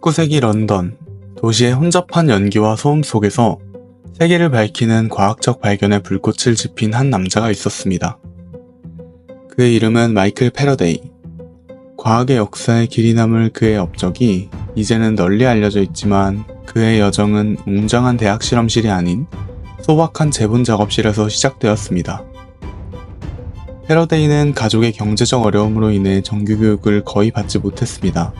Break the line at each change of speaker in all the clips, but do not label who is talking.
19세기 런던, 도시의 혼잡한 연기와 소음 속에서 세계를 밝히는 과학적 발견에 불꽃을 지핀 한 남자가 있었습니다. 그의 이름은 마이클 패러데이. 과학의 역사에 길이 남을 그의 업적이 이제는 널리 알려져 있지만 그의 여정은 웅장한 대학 실험실이 아닌 소박한 제분 작업실에서 시작되었습니다. 패러데이는 가족의 경제적 어려움으로 인해 정규교육을 거의 받지 못했습니다.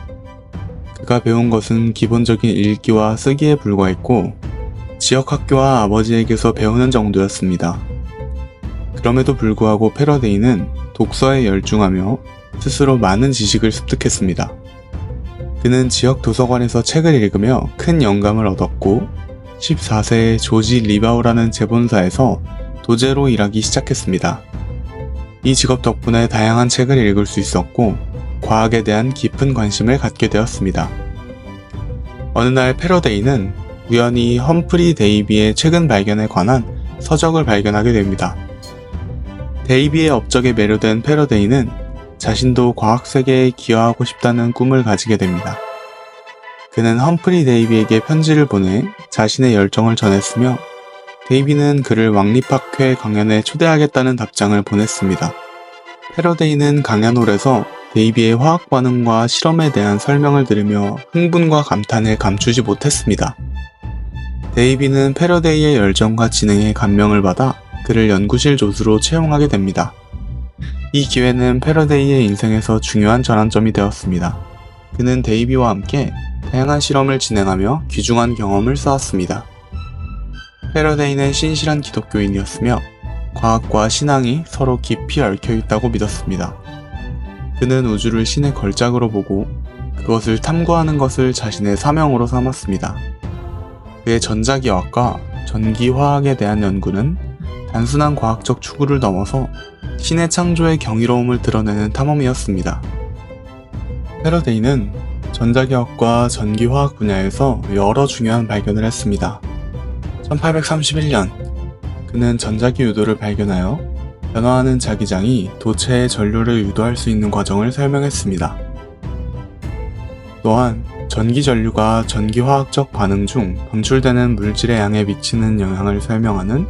그가 배운 것은 기본적인 읽기와 쓰기에 불과했고 지역 학교와 아버지에게서 배우는 정도였습니다. 그럼에도 불구하고 패러데이는 독서에 열중하며 스스로 많은 지식을 습득했습니다. 그는 지역 도서관에서 책을 읽으며 큰 영감을 얻었고 14세에 조지 리바우라는 재본사에서 도제로 일하기 시작했습니다. 이 직업 덕분에 다양한 책을 읽을 수 있었고 과학에 대한 깊은 관심을 갖게 되었습니다. 어느 날 패러데이는 우연히 험프리 데이비의 최근 발견에 관한 서적을 발견하게 됩니다. 데이비의 업적에 매료된 패러데이는 자신도 과학 세계에 기여하고 싶다는 꿈을 가지게 됩니다. 그는 험프리 데이비에게 편지를 보내 자신의 열정을 전했으며 데이비는 그를 왕립학회 강연에 초대하겠다는 답장을 보냈습니다. 패러데이는 강연홀에서 데이비의 화학 반응과 실험에 대한 설명을 들으며 흥분과 감탄을 감추지 못했습니다. 데이비는 패러데이의 열정과 지능에 감명을 받아 그를 연구실 조수로 채용하게 됩니다. 이 기회는 패러데이의 인생에서 중요한 전환점이 되었습니다. 그는 데이비와 함께 다양한 실험을 진행하며 귀중한 경험을 쌓았습니다. 패러데이는 신실한 기독교인이었으며 과학과 신앙이 서로 깊이 얽혀있다고 믿었습니다. 그는 우주를 신의 걸작으로 보고 그것을 탐구하는 것을 자신의 사명으로 삼았습니다. 그의 전자기학과 전기화학에 대한 연구는 단순한 과학적 추구를 넘어서 신의 창조의 경이로움을 드러내는 탐험이었습니다. 패러데이는 전자기학과 전기화학 분야에서 여러 중요한 발견을 했습니다. 1831년, 그는 전자기 유도를 발견하여 변화하는 자기장이 도체의 전류를 유도할 수 있는 과정을 설명했습니다. 또한 전기 전류가 전기화학적 반응 중 방출되는 물질의 양에 미치는 영향을 설명하는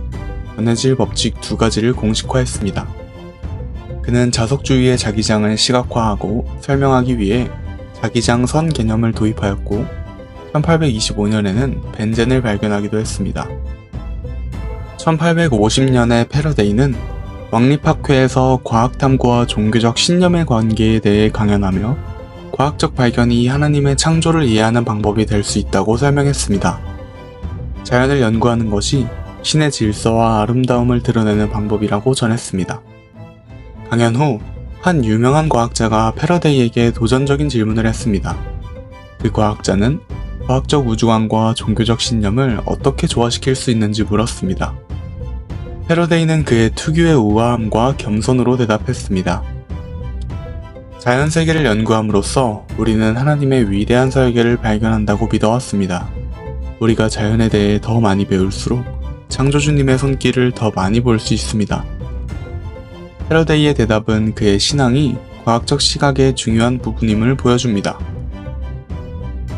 변해질 법칙 2가지를 공식화했습니다. 그는 자석주위의 자기장을 시각화하고 설명하기 위해 자기장 선 개념을 도입하였고 1825년에는 벤젠을 발견하기도 했습니다. 1850년에 패러데이는 왕립학회에서 과학탐구와 종교적 신념의 관계에 대해 강연하며 과학적 발견이 하나님의 창조를 이해하는 방법이 될 수 있다고 설명했습니다. 자연을 연구하는 것이 신의 질서와 아름다움을 드러내는 방법이라고 전했습니다. 강연 후 한 유명한 과학자가 패러데이에게 도전적인 질문을 했습니다. 그 과학자는 과학적 우주관과 종교적 신념을 어떻게 조화시킬 수 있는지 물었습니다. 패러데이는 그의 특유의 우아함과 겸손으로 대답했습니다. 자연 세계를 연구함으로써 우리는 하나님의 위대한 설계를 발견한다고 믿어왔습니다. 우리가 자연에 대해 더 많이 배울수록 창조주님의 손길을 더 많이 볼 수 있습니다. 패러데이의 대답은 그의 신앙이 과학적 시각의 중요한 부분임을 보여줍니다.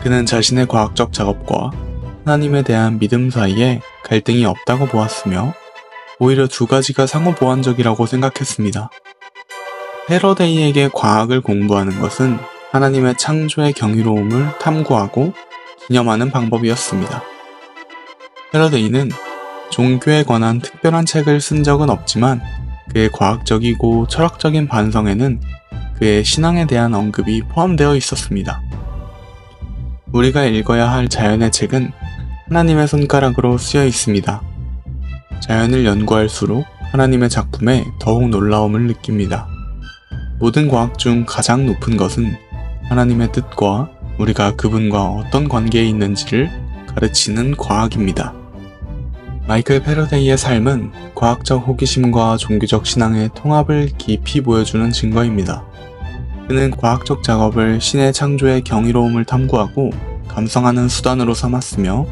그는 자신의 과학적 작업과 하나님에 대한 믿음 사이에 갈등이 없다고 보았으며 오히려 2가지가 상호 보완적이라고 생각했습니다. 패러데이에게 과학을 공부하는 것은 하나님의 창조의 경이로움을 탐구하고 기념하는 방법이었습니다. 패러데이는 종교에 관한 특별한 책을 쓴 적은 없지만 그의 과학적이고 철학적인 반성에는 그의 신앙에 대한 언급이 포함되어 있었습니다. 우리가 읽어야 할 자연의 책은 하나님의 손가락으로 쓰여 있습니다. 자연을 연구할수록 하나님의 작품에 더욱 놀라움을 느낍니다. 모든 과학 중 가장 높은 것은 하나님의 뜻과 우리가 그분과 어떤 관계에 있는지를 가르치는 과학입니다. 마이클 패러데이의 삶은 과학적 호기심과 종교적 신앙의 통합을 깊이 보여주는 증거입니다. 그는 과학적 작업을 신의 창조의 경이로움을 탐구하고 감상하는 수단으로 삼았으며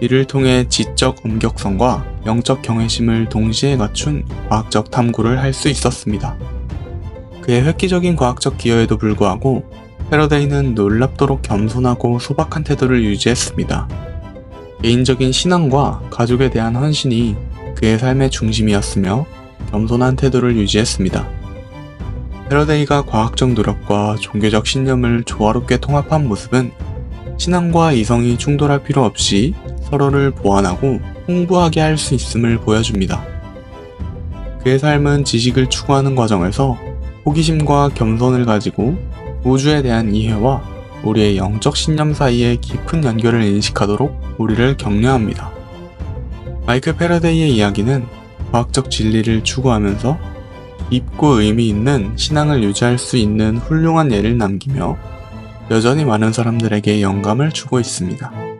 이를 통해 지적 엄격성과 영적 경외심을 동시에 갖춘 과학적 탐구를 할 수 있었습니다. 그의 획기적인 과학적 기여에도 불구하고 패러데이는 놀랍도록 겸손하고 소박한 태도를 유지했습니다. 개인적인 신앙과 가족에 대한 헌신이 그의 삶의 중심이었으며 겸손한 태도를 유지했습니다. 패러데이가 과학적 노력과 종교적 신념을 조화롭게 통합한 모습은 신앙과 이성이 충돌할 필요 없이 서로를 보완하고 풍부하게 할 수 있음을 보여줍니다. 그의 삶은 지식을 추구하는 과정에서 호기심과 겸손을 가지고 우주에 대한 이해와 우리의 영적 신념 사이의 깊은 연결을 인식하도록 우리를 격려합니다. 마이클 패러데이의 이야기는 과학적 진리를 추구하면서 깊고 의미 있는 신앙을 유지할 수 있는 훌륭한 예를 남기며 여전히 많은 사람들에게 영감을 주고 있습니다.